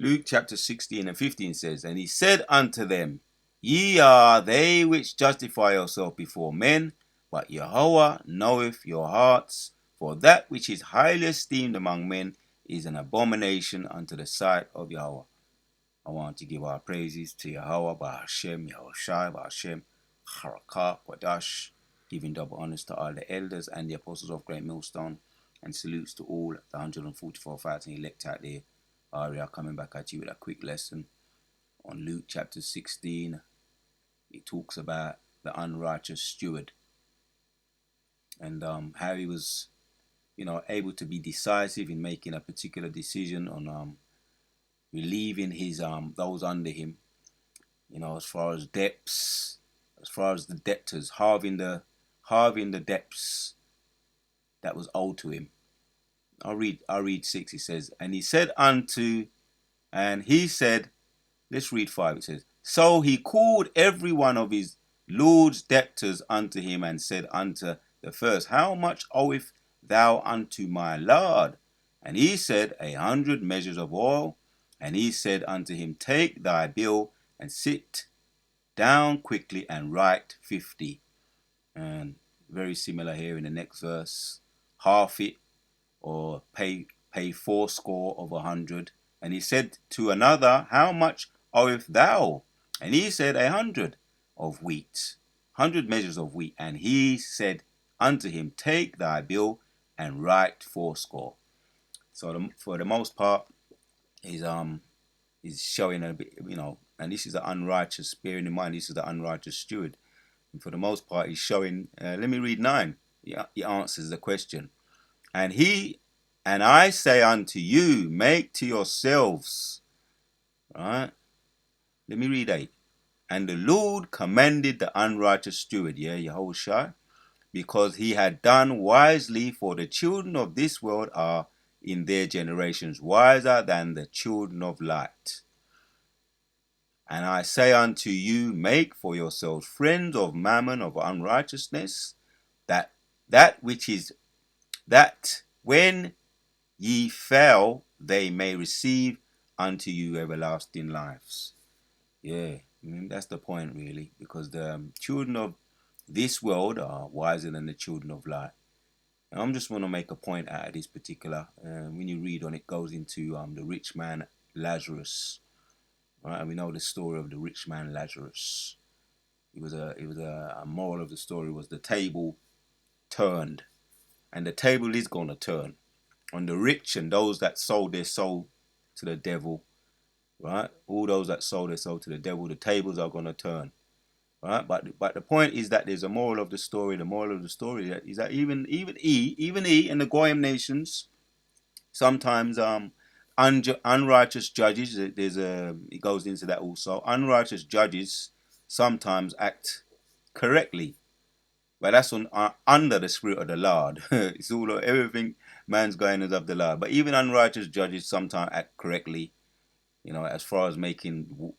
Luke chapter 16 and 15 says, And he said unto them, Ye are they which justify yourselves before men, but Jehovah knoweth your hearts, for that which is highly esteemed among men is an abomination unto the sight of Jehovah. I want to give our praises to Yahweh, Bahashem, Yahushai, Bahashem, Harakah, Quadash, giving double honors to all the elders and the apostles of Great Millstone, and salutes to all the 144,000 elect out there. We are coming back at you with a quick lesson on Luke chapter 16. It talks about the unrighteous steward and how he was, able to be decisive in making a particular decision on relieving his those under him, as far as debts, as far as the debtors, halving the debts that was owed to him. I'll read 6. It says, and he said, let's read 5. It says, so he called every one of his Lord's debtors unto him, and said unto the first, How much owest thou unto my Lord? And he said, 100 measures of oil. And he said unto him, Take thy bill, and sit down quickly, and write 50. And very similar here in the next verse, half it, or pay 80 of 100. And he said to another, How much owest thou? And he said, 100 of wheat, 100 measures of wheat. And he said unto him, Take thy bill, and write 80. So for the most part, is showing a bit, and this is the unrighteous, bearing in mind this is the unrighteous steward. And for the most part, he's showing, let me read 9. He answers the question. And I say unto you, make to yourselves, right? Let me read 8. And the Lord commended the unrighteous steward, Yahushua, because he had done wisely, for the children of this world are in their generations wiser than the children of light. And I say unto you, make for yourselves friends of mammon, of unrighteousness, that when ye fail, they may receive unto you everlasting lives. That's the point, really, because the children of this world are wiser than the children of light. And I'm just want to make a point out of this particular. When you read on, it goes into the rich man Lazarus. Right, and we know the story of the rich man Lazarus. It was a moral of the story was the table turned, and the table is going to turn on the rich and those that sold their soul to the devil. Right, all those that sold their soul to the devil, the tables are going to turn. Right, but the point is that there's a moral of the story. The moral of the story is that even he and the Goyim nations sometimes unrighteous judges. It goes into that also. Unrighteous judges sometimes act correctly, but that's under the spirit of the Lord. It's all everything man's going is of the Lord. But even unrighteous judges sometimes act correctly, as far as making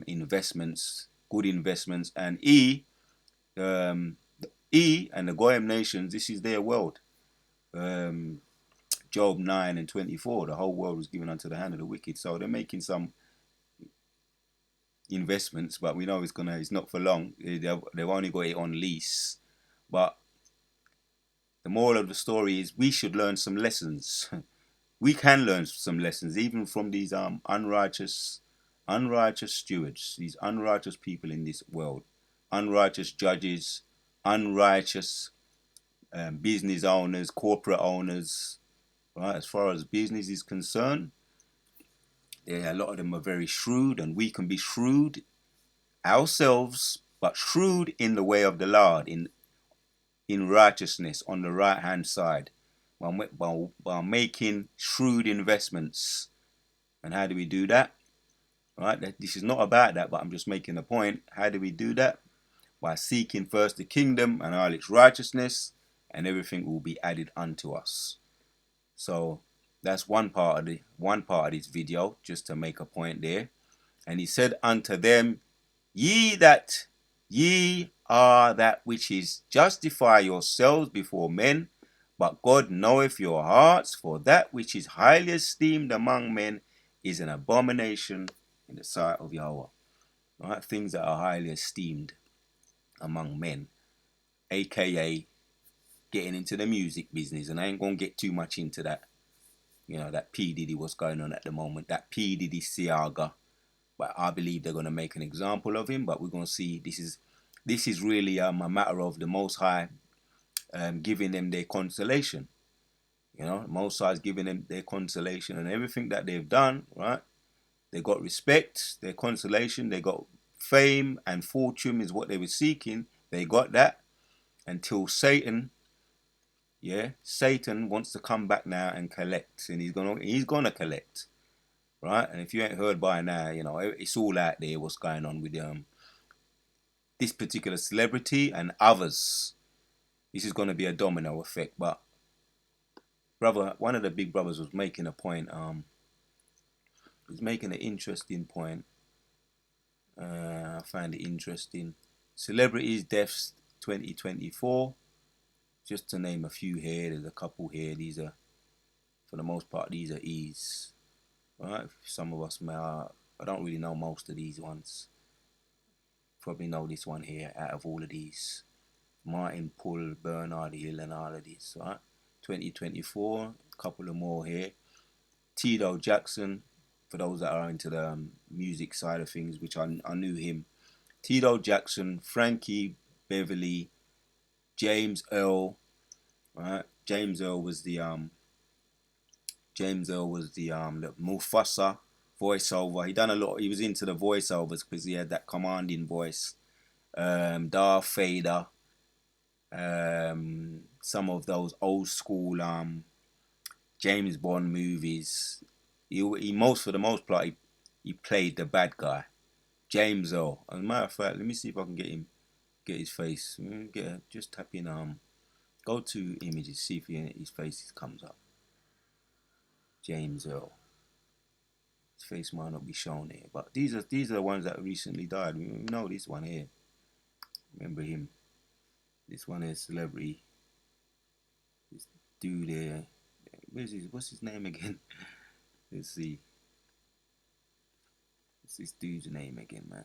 investments, good investments. And and the Goyim nations, this is their world. Job 9 and 24, the whole world was given unto the hand of the wicked. So they're making some investments, but we know it's not for long. They've only got it on lease. But the moral of the story is we should learn some lessons. We can learn some lessons even from these unrighteous stewards, these unrighteous people in this world, unrighteous judges, unrighteous business owners, corporate owners. Right? As far as business is concerned, a lot of them are very shrewd, and we can be shrewd ourselves, but shrewd in the way of the Lord, in righteousness, on the right hand side, while making shrewd investments. And how do we do that? Right? This is not about that, but I'm just making a point. How do we do that? By seeking first the kingdom and all its righteousness, and everything will be added unto us. So that's one part of this video, just to make a point there. And he said unto them, Ye are that which is justify yourselves before men, but God knoweth your hearts, for that which is highly esteemed among men is an abomination in the sight of Yahweh. Right? Things that are highly esteemed among men, aka getting into the music business. And I ain't gonna get too much into that. That P Diddy, what's going on at the moment, that P Diddy saga. But I believe they're gonna make an example of him. But we're gonna see. This is really a matter of the Most High giving them their consolation. Most High is giving them their consolation, and everything that they've done, right? They got respect, their consolation, they got fame and fortune is what they were seeking. They got that until Satan, Satan wants to come back now and collect, and he's gonna collect, right? And if you ain't heard by now, it's all out there what's going on with this particular celebrity and others. This is gonna be a domino effect. But brother, one of the big brothers was making a point. Was making an interesting point. I find it interesting. Celebrities deaths 2024. Just to name a few here. There's a couple here. These are, for the most part, these are E's. Right? Some of us may. I don't really know most of these ones. Probably know this one here out of all of these. Martin Pull, Bernard Hill, and all of these. Right? 2024. A couple of more here. Tito Jackson. For those that are into the music side of things, which I knew him. Tito Jackson, Frankie Beverly, James Earl, right? James Earl was the Mufasa voiceover. He done a lot. He was into the voiceovers because he had that commanding voice. Darth Vader. Some of those old school James Bond movies. He most for the most part he played the bad guy. James Earl. As a matter of fact, let me see if I can get his face. Just tap in go to images, see if his face comes up. James Earl. His face might not be shown here, but these are the ones that recently died. We know this one here. Remember him? This one is celebrity. This dude here. What's his name again? Let's see. What's this dude's name again, man?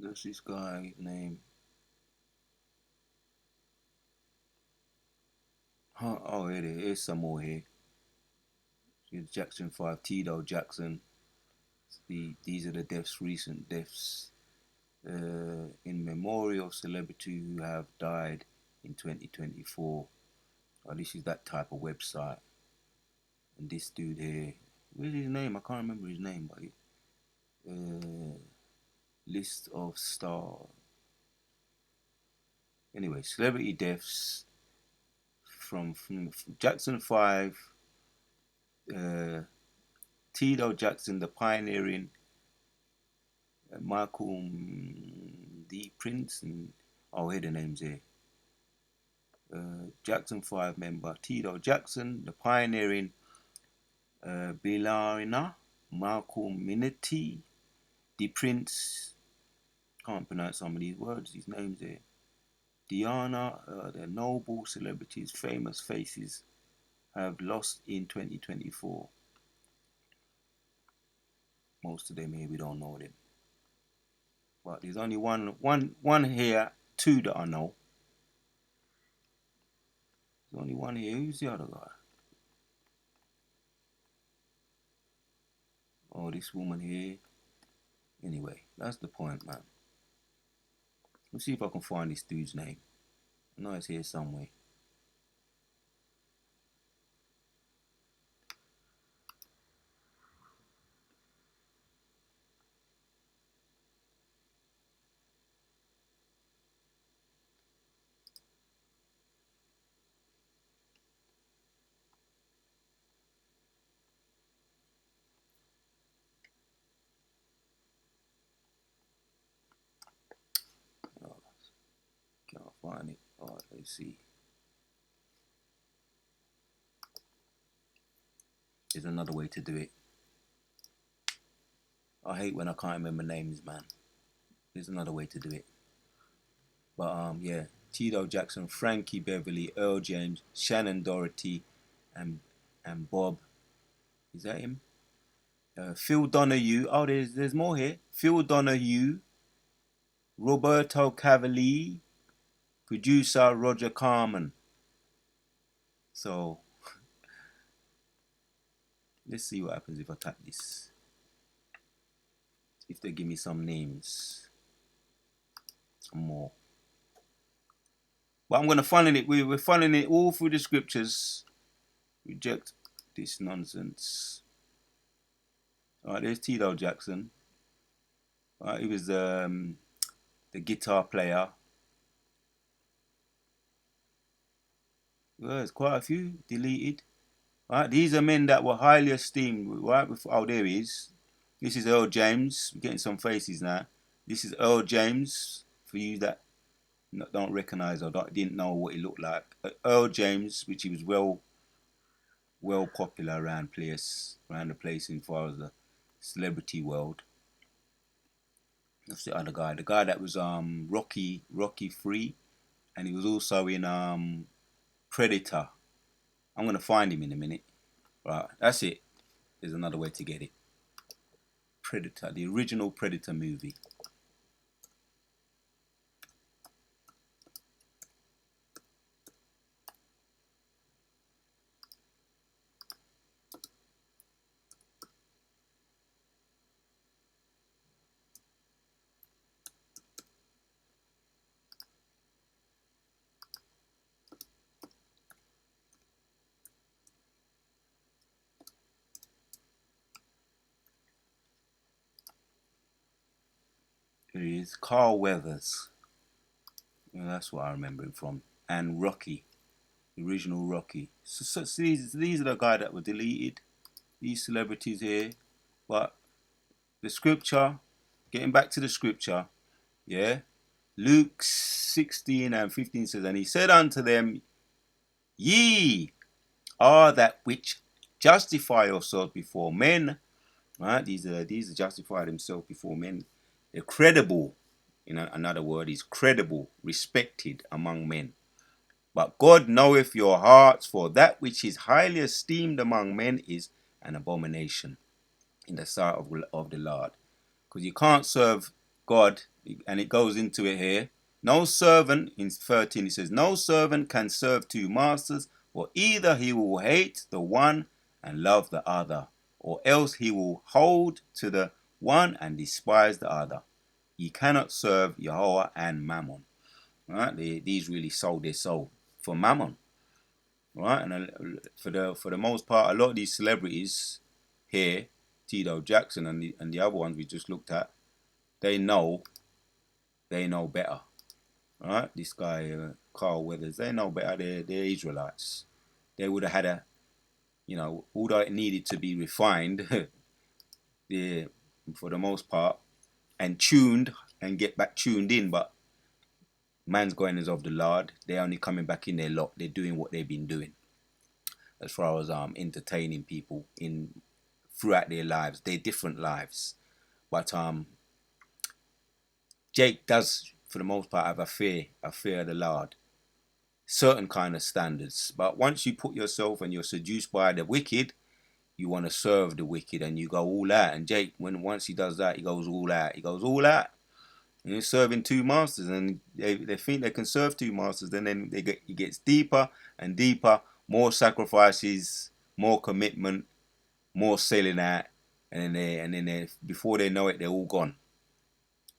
What's this guy's name? Huh? Oh, here it is. Here's some more here. Here's Jackson 5, Tito Jackson. These are the recent deaths. In memorial of celebrity who have died in 2024. Oh, this is that type of website. And this dude here, what's his name? I can't remember his name, but list of stars. Anyway, celebrity deaths from Jackson 5, Tito Jackson, the pioneering Michael D. Prince, and here the names here. Jackson 5 member Tito Jackson, the pioneering Bilarina, Malcolm Minetti, the Prince, can't pronounce some of these words, these names here. Diana, the noble celebrities, famous faces have lost in 2024. Most of them here we don't know them. But there's only one here, two that I know. There's only one here. Who's the other guy? Oh, this woman here. Anyway, that's the point, man. Let's see if I can find this dude's name. I know it's here somewhere. find it. Alright, let's see. There's another way to do it. I hate when I can't remember names, man. There's another way to do it. But yeah, Tito Jackson, Frankie Beverly, Earl James, Shannon Doherty, and Bob. Is that him? Phil Donahue. Oh, there's more here. Phil Donahue, Roberto Cavalli, producer Roger Carmen. So let's see what happens if I tap this. If they give me some names, some more. But I'm gonna funnel it. We're funneling it all through the scriptures. Reject this nonsense. All right, there's Tito Jackson. All right, he was the guitar player. Well, there's quite a few deleted. All right, these are men that were highly esteemed. Right, oh, there he is. This is Earl James. We're getting some faces now. This is Earl James. For you that don't recognize or didn't know what he looked like, Earl James, which he was well popular around the place in far as the celebrity world. That's the other guy. The guy that was Rocky 3, and he was also in Predator. I'm gonna find him in a minute. Right, that's it. There's another way to get it. Predator, the original Predator movie. Here he is, Carl Weathers. Yeah, that's what I remember him from. And Rocky, the original Rocky. So these are the guys that were deleted. These celebrities here. But the scripture, getting back to the scripture, yeah. Luke 16 and 15 says, and he said unto them, ye are that which justify yourselves before men. Right? These are justify themselves before men. They're credible. In another word, is credible, respected among men. But God knoweth your hearts, for that which is highly esteemed among men is an abomination in the sight of the Lord. Because you can't serve God, and it goes into it here. No servant, in 13 it says, no servant can serve two masters, for either he will hate the one and love the other, or else he will hold to the one and despise the other. Ye cannot serve Yahweh and Mammon. Right? These really sold their soul for Mammon. Right? And for the most part, a lot of these celebrities here, Tito Jackson and the other ones we just looked at, they know better. Right? This guy, Carl Weathers, they know better. They're Israelites. They would have had all that it needed to be refined, yeah, for the most part, and tuned and get back tuned in. But man's going as of the Lord. They're only coming back in their lot. They're doing what they've been doing as far as entertaining people throughout their lives, their different lives. But Jake does, for the most part, have a fear of the Lord, certain kind of standards. But once you put yourself and you're seduced by the wicked, you want to serve the wicked and you go all out. And Jake, once he does that, he goes all out. He goes all out. And he's serving two masters, and they think they can serve two masters. Then it gets deeper and deeper, more sacrifices, more commitment, more selling out, and then they before they know it, they're all gone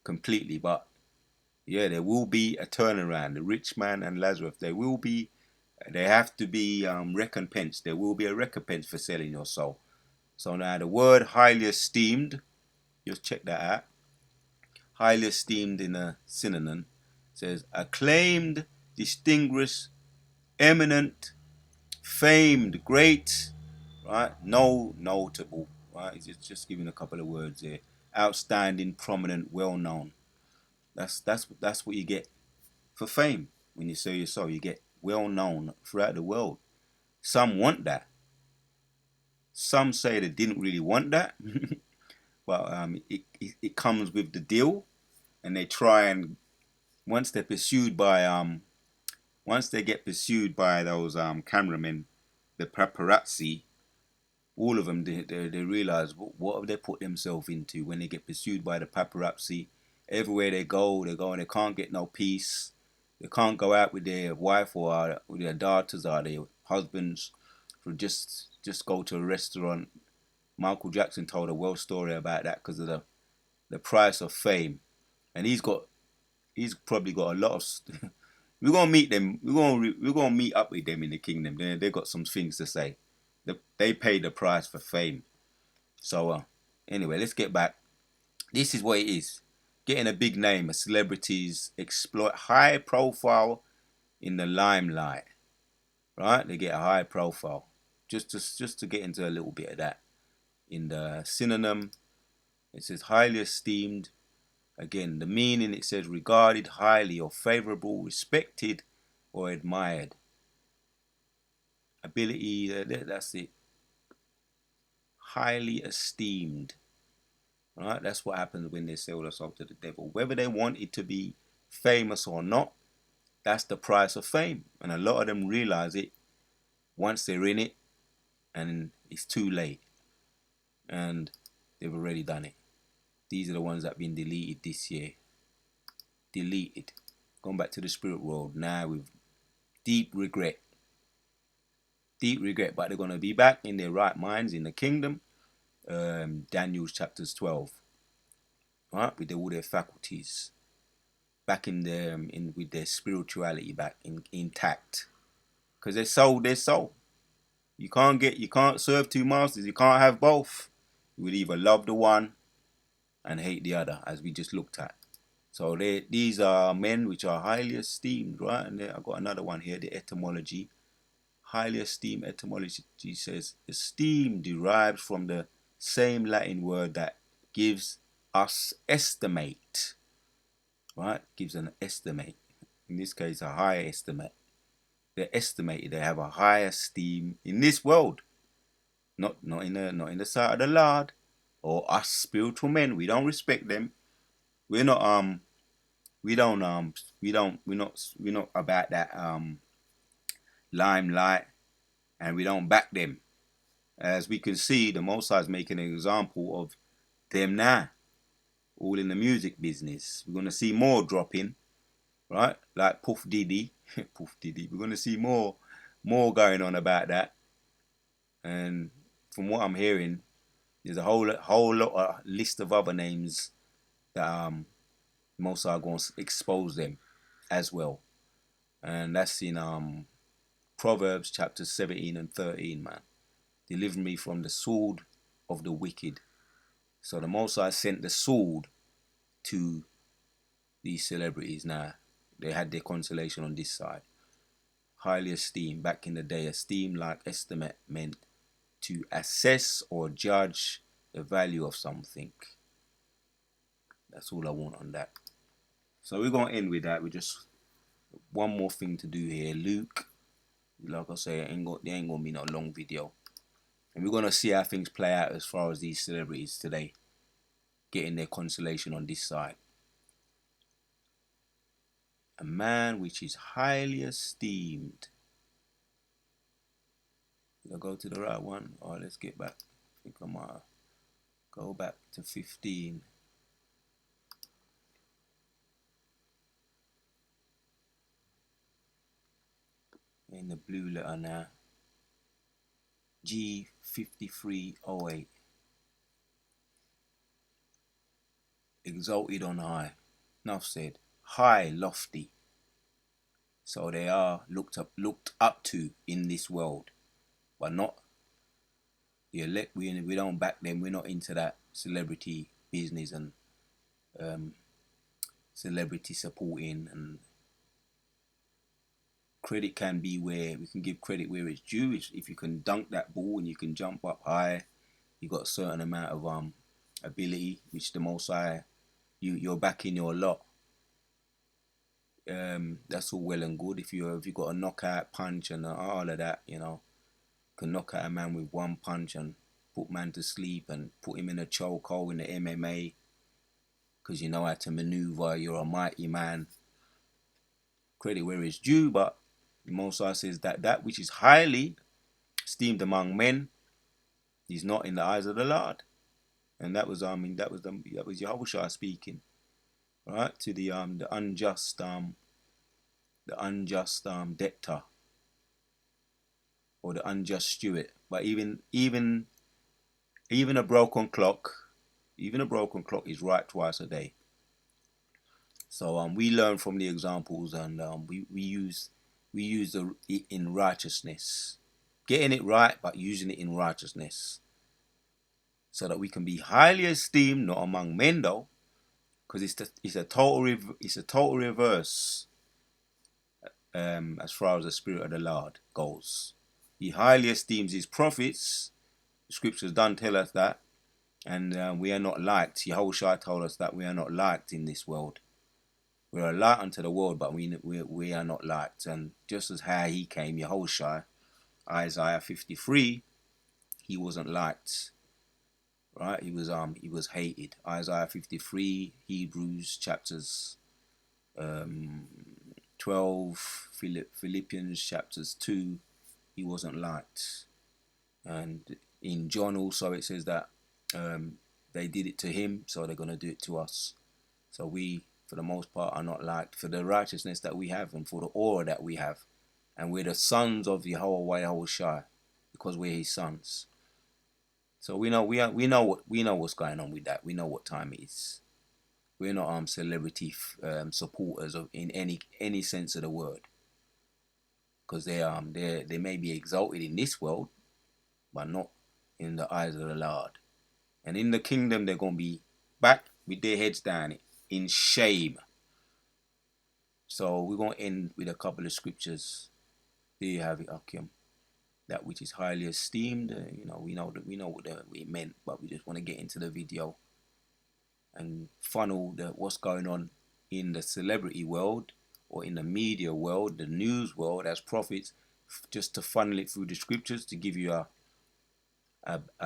completely. But yeah, there will be a turnaround. The rich man and Lazarus, they have to be recompensed. There will be a recompense for selling your soul. So now the word highly esteemed, just check that out. Highly esteemed in a synonym says acclaimed, distinguished, eminent, famed, great, right? No, notable, right? It's just giving a couple of words here. Outstanding, prominent, well known. That's what you get for fame. when you sell your soul, you get well known throughout the world. Some want that. Some say they didn't really want that, but it comes with the deal, and they try and once they're pursued by once they get pursued by those cameramen, the paparazzi, all of them they realize what have they put themselves into when they get pursued by the paparazzi. Everywhere they go and they can't get no peace. They can't go out with their wife or with their daughters or their husbands for just go to a restaurant. Michael Jackson told a well story about that because of the price of fame, and he's probably got a lot of. We're gonna meet them. We're gonna meet up with them in the kingdom. They got some things to say. They paid the price for fame. So anyway, let's get back. This is what it is. Getting a big name, a celebrities exploit high profile in the limelight, right? They get a high profile. Just to get into a little bit of that. In the synonym, it says highly esteemed. Again, the meaning, it says regarded highly or favorable, respected or admired. Ability, that's it. Highly esteemed. Right? That's what happens when they sell us off to the devil. Whether they want it to be famous or not, that's the price of fame. And a lot of them realize it once they're in it, and it's too late. And they've already done it. These are the ones that have been deleted this year. Deleted. Gone back to the spirit world now with deep regret. Deep regret, but they're going to be back in their right minds in the kingdom. Daniel chapters 12. Right? With all their faculties. Back in their with their spirituality back intact. Because they sold their soul. You can't serve two masters. You can't have both. You will either love the one and hate the other, as we just looked at. So these are men which are highly esteemed, right? And I've got another one here, the etymology. Highly esteemed etymology says esteem derives from the same Latin word that gives us estimate, right? Gives an estimate. In this case, a high estimate. They're estimated. They have a high esteem in this world, not in the sight of the Lord or us spiritual men. We don't respect them. We're not we're not about that limelight, and we don't back them. As we can see, the Most High is making an example of them now, all in the music business. We're gonna see more dropping, right? Like Puff Diddy, Puff Diddy. We're gonna see more going on about that. And from what I'm hearing, there's a whole lot of list of other names that Most are going to expose them as well, and that's in Proverbs chapter 17 and 13, man. Deliver me from the sword of the wicked. So the Most High sent the sword to these celebrities. Now they had their consolation on this side. Highly esteemed. Back in the day, esteem like estimate meant to assess or judge the value of something. That's all I want on that. So we're going to end with that. We just one more thing to do here. Luke, like I say, there ain't going to be no long video. And we're going to see how things play out as far as these celebrities today getting their consolation on this side. A man which is highly esteemed. Did I go to the right one? Oh, let's get back. I think I might go back to 15. In the blue letter now. G5308. Exalted on high. Enough said. High, lofty. So they are looked up to in this world. But not the elect. We don't back them. We're not into that celebrity business and celebrity supporting, and credit can be where we can give credit where it's due. If you can dunk that ball and you can jump up high, you got a certain amount of ability, which the Most High, you're back in your lot. That's all well and good. If you got a knockout punch and all of that, can knock out a man with one punch and put man to sleep and put him in a chokehold in the MMA because you know how to maneuver. You're a mighty man. Credit where it's due, but Moses says that which is highly esteemed among men is not in the eyes of the Lord. And that was Yahushua speaking, right, to the unjust debtor or the unjust steward. But even a broken clock, is right twice a day. So we learn from the examples, and we use it in righteousness, getting it right, but using it in righteousness, so that we can be highly esteemed, not among men though, because it's a total reverse as far as the spirit of the Lord goes. He highly esteems his prophets. The scriptures don't tell us that, and we are not liked. Yahushua told us that we are not liked in this world. We are a light unto the world, but we are not liked. And just as how he came, Yahushua, Isaiah 53, he wasn't liked, right? He was hated. Isaiah 53, Hebrews chapters 12, Philippians chapters 2, he wasn't liked. And in John also it says that they did it to him, so they're going to do it to us. So we, for the most part, are not liked for the righteousness that we have and for the aura that we have. And we're the sons of Yahushua because we're his sons. So we know what's going on with that. We know what time it is. We're not celebrity supporters in any sense of the word, because they may be exalted in this world, but not in the eyes of the Lord. And in the kingdom, they're going to be back with their heads down in shame. So we're going to end with a couple of scriptures. There you have it, Akim. That which is highly esteemed. We know what it meant, but we just want to get into the video and funnel what's going on in the celebrity world or in the media world, the news world, as prophets, just to funnel it through the scriptures to give you a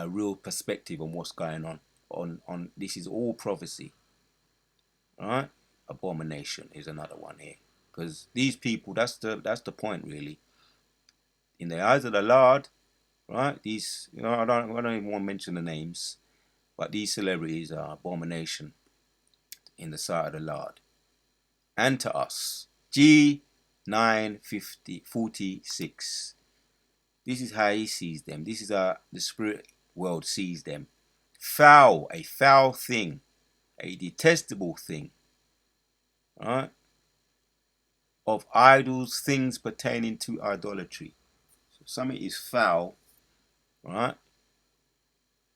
real perspective on what's going on. On this is all prophecy. All right, abomination is another one here, because these people, that's the point really. In the eyes of the Lord, right? These, I don't even want to mention the names, but these celebrities are abomination in the sight of the Lord and to us. G 9:46. This is how he sees them. This is how the spirit world sees them. Foul, a foul thing, a detestable thing, right? Of idols, things pertaining to idolatry. So something is foul, right?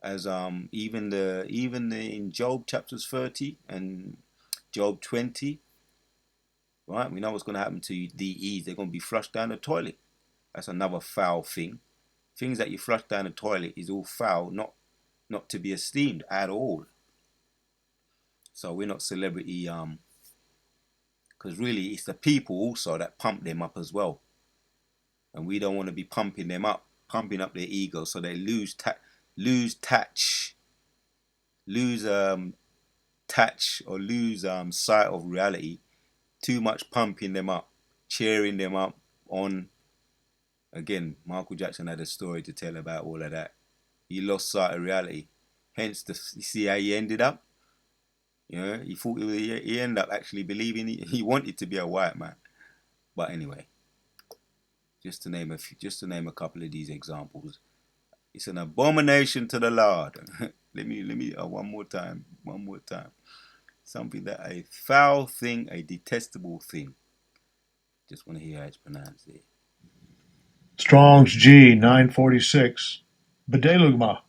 As even in Job chapters 30 and Job 20, right? We know what's going to happen to DEs. They're going to be flushed down the toilet. That's another foul thing. Things that you flush down the toilet is all foul, not to be esteemed at all. So we're not celebrity, because really it's the people also that pump them up as well, and we don't want to be pumping up their ego, so they lose touch or lose sight of reality. Too much pumping them up, cheering them up on. Again, Michael Jackson had a story to tell about all of that. He lost sight of reality. Hence, you see how he ended up. He thought he ended up actually believing he wanted to be a white man. But anyway, just to name a couple of these examples, it's an abomination to the Lord. let me one more time. Something that a foul thing, a detestable thing. Just want to hear how it's pronounced there. Strong's G 946. Bedelugma.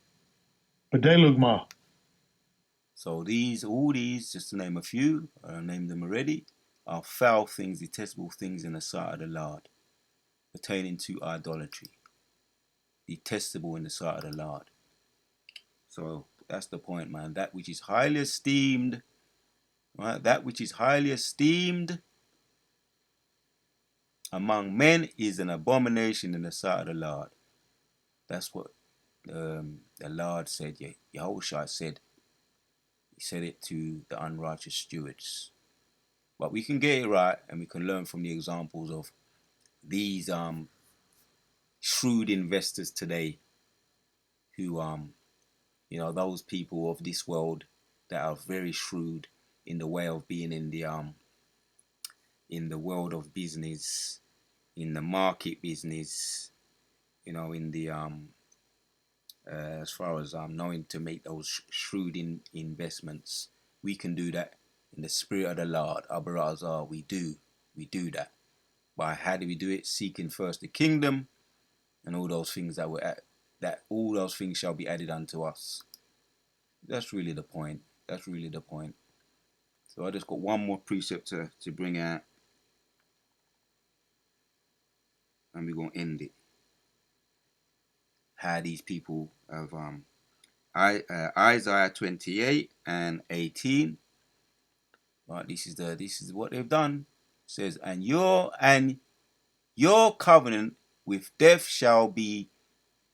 So all these, just to name a few, I named them already, are foul things, detestable things in the sight of the Lord, pertaining to idolatry. Detestable in the sight of the Lord. So that's the point, man. That which is highly esteemed, right? That which is highly esteemed among men is an abomination in the sight of the Lord. That's what the Lord said. Yahushua said. He said it to the unrighteous stewards. But we can get it right, and we can learn from the examples of these shrewd investors today, who those people of this world that are very shrewd in the way of being in the world of business, in the market business, in the as far as knowing to make those shrewd investments. We can do that in the spirit of the Lord. Abarazar, we do that. By how do we do it? Seeking first the kingdom, and all those things that all those things shall be added unto us. That's really the point. That's really the point. So I just got one more precept to bring out, and we're gonna end it. How these people have Isaiah 28 and 18. Right, this is what they've done. It says, and your covenant with death shall be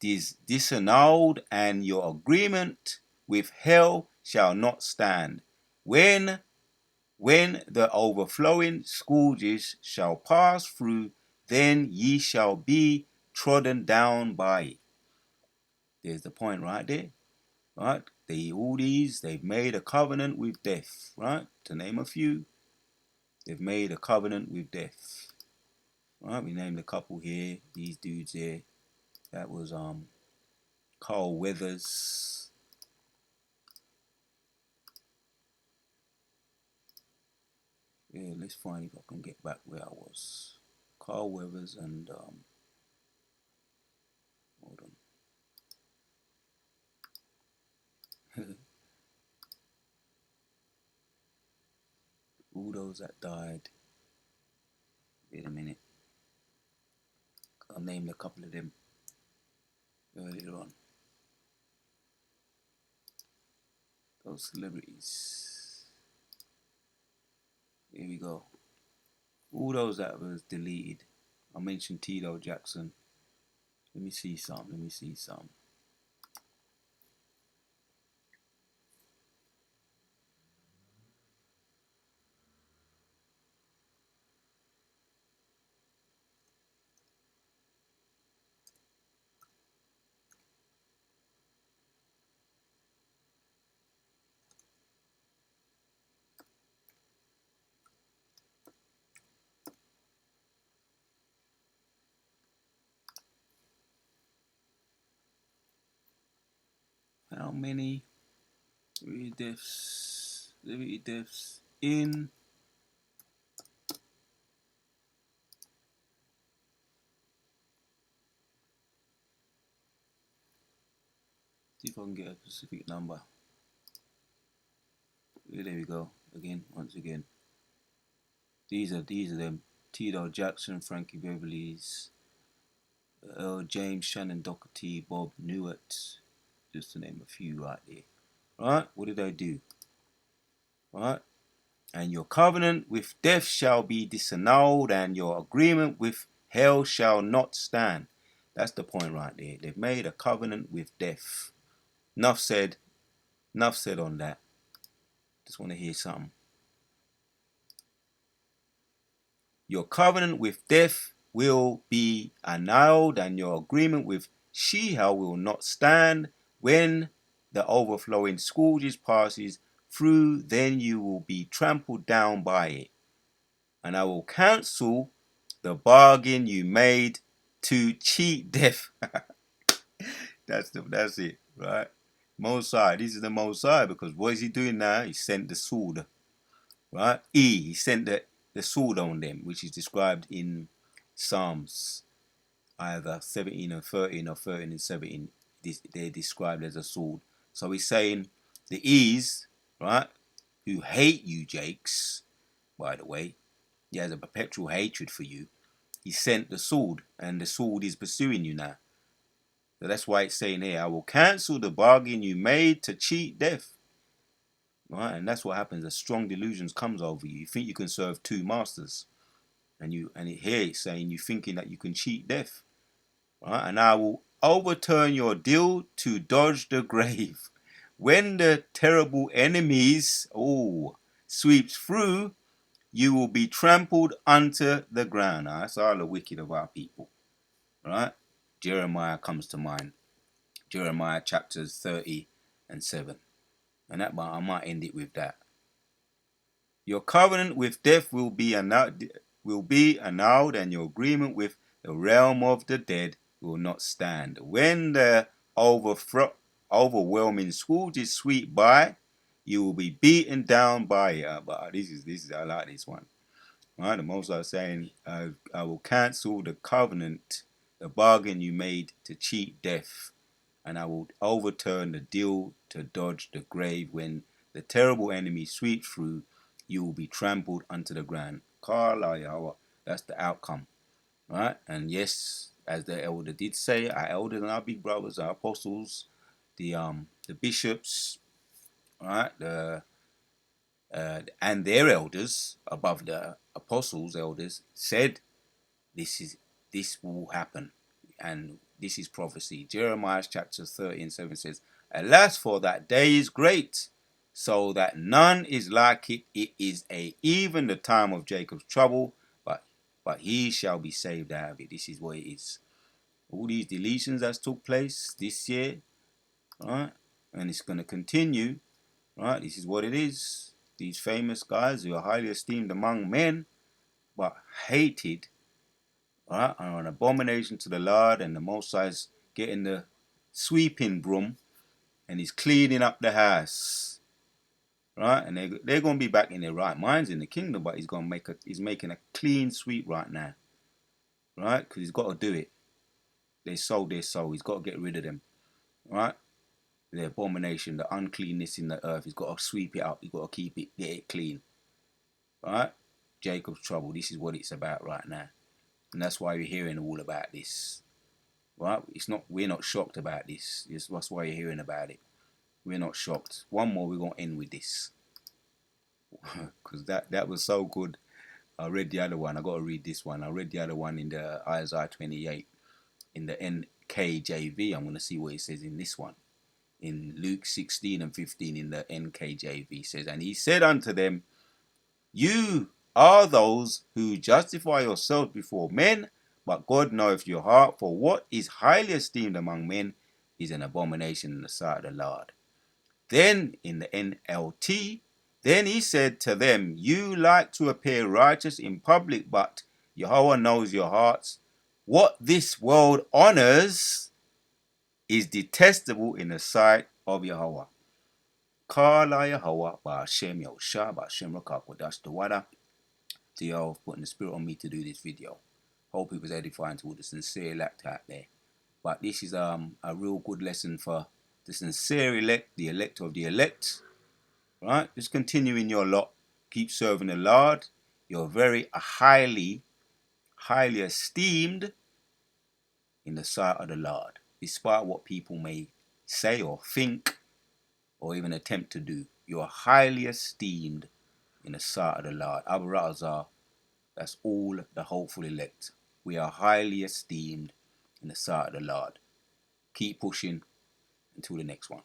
disannulled, and your agreement with hell shall not stand. When the overflowing scourges shall pass through, then ye shall be trodden down by it. There's the point right there. Right? They've made a covenant with death, right? To name a few, they've made a covenant with death. Right? We named a couple here, these dudes here. That was Carl Weathers. Yeah, let's find if I can get back where I was. Carl Weathers and hold on. All those that died. Wait a minute. I named a couple of them earlier on. Those celebrities. Here we go. All those that was deleted. I mentioned Tito Jackson. Let me see some. How many deaths in see if I can get a specific number. Yeah, there we go. Once again. These are them. Tito Jackson, Frankie Beverly's, Earl James, Shannon Doherty, Bob Newhart, just to name a few right there. Right? What did I do? Right? And your covenant with death shall be disannulled, and your agreement with hell shall not stand. That's the point right there. They've made a covenant with death. Enough said. Enough said on that. Just want to hear something. Your covenant with death will be annulled, and your agreement with Sheol will not stand. When the overflowing scourges passes through, then you will be trampled down by it. And I will cancel the bargain you made to cheat death. That's it, right? Mosai, this is the Mosai, because what is he doing now? He sent the sword, right? He sent the sword on them, which is described in Psalms either 17 and 13 or 13 and 17. They're described as a sword. So he's saying the E's, right, who hate you, Jakes, by the way, he has a perpetual hatred for you. He sent the sword, and the sword is pursuing you now. So that's why it's saying here, I will cancel the bargain you made to cheat death. Right? And that's what happens. A strong delusion comes over you. You think you can serve two masters. And here it's saying you thinking that you can cheat death. Right? And I will overturn your deal to dodge the grave. When the terrible enemies sweeps through, you will be trampled unto the ground. Now, that's all the wicked of our people. Right? Jeremiah comes to mind. Jeremiah chapters 30 and 7. And that I might end it with that. Your covenant with death will be annulled, and your agreement with the realm of the dead will not stand. When the overwhelming scourges sweep by, you will be beaten down by it. But this is I like this one. Right, the Most High saying, I will cancel the covenant, the bargain you made to cheat death, and I will overturn the deal to dodge the grave. When the terrible enemy sweeps through, you will be trampled unto the ground. That's the outcome. Right? And yes, as the elder did say, our elders and our big brothers, our apostles, the bishops, right, and their elders above the apostles' elders said this will happen, and this is prophecy. Jeremiah chapter 30 and 7 says, "Alas, for that day is great, so that none is like it. It is even the time of Jacob's trouble, but he shall be saved out of it." This is what it is. All these deletions that took place this year, right, and it's going to continue, right. This is what it is. These famous guys who are highly esteemed among men, but hated, right, are an abomination to the Lord, and the Most High's getting the sweeping broom and he's cleaning up the house, right? And they're going to be back in their right minds in the kingdom, but he's making a clean sweep right now, right? Because he's got to do it. They sold their soul. He's got to get rid of them, right? The abomination, the uncleanness in the earth. He's got to sweep it up. He's got to get it clean, right? Jacob's trouble. This is what it's about right now, and that's why you're hearing all about this. Right? We're not shocked about this. That's why you're hearing about it. We're not shocked. One more, we're gonna end with this. Because that was so good. I read the other one. I gotta read this one. I read the other one in the Isaiah 28 in the NKJV. I'm gonna see what it says in this one. In Luke 16 and 15 in the NKJV says, "And he said unto them, You are those who justify yourselves before men, but God knoweth your heart, for what is highly esteemed among men is an abomination in the sight of the Lord." Then in the NLT, then he said to them, "You like to appear righteous in public, but Yahweh knows your hearts. What this world honors is detestable in the sight of Yahweh." Kala Yahweh, Ba'ashem Yosha, Ba'ashem Rakakwadash Tawada. To y'all for putting the spirit on me to do this video. Hope it was edifying to all the sincere elect out there. But this is a real good lesson for the sincere elect, the elect of the elect. Right? Just continue in your lot. Keep serving the Lord. You're very highly esteemed in the sight of the Lord, despite what people may say or think or even attempt to do. You are highly esteemed in the sight of the Lord. Abu Razar, that's all the hopeful elect. We are highly esteemed in the sight of the Lord. Keep pushing until the next one.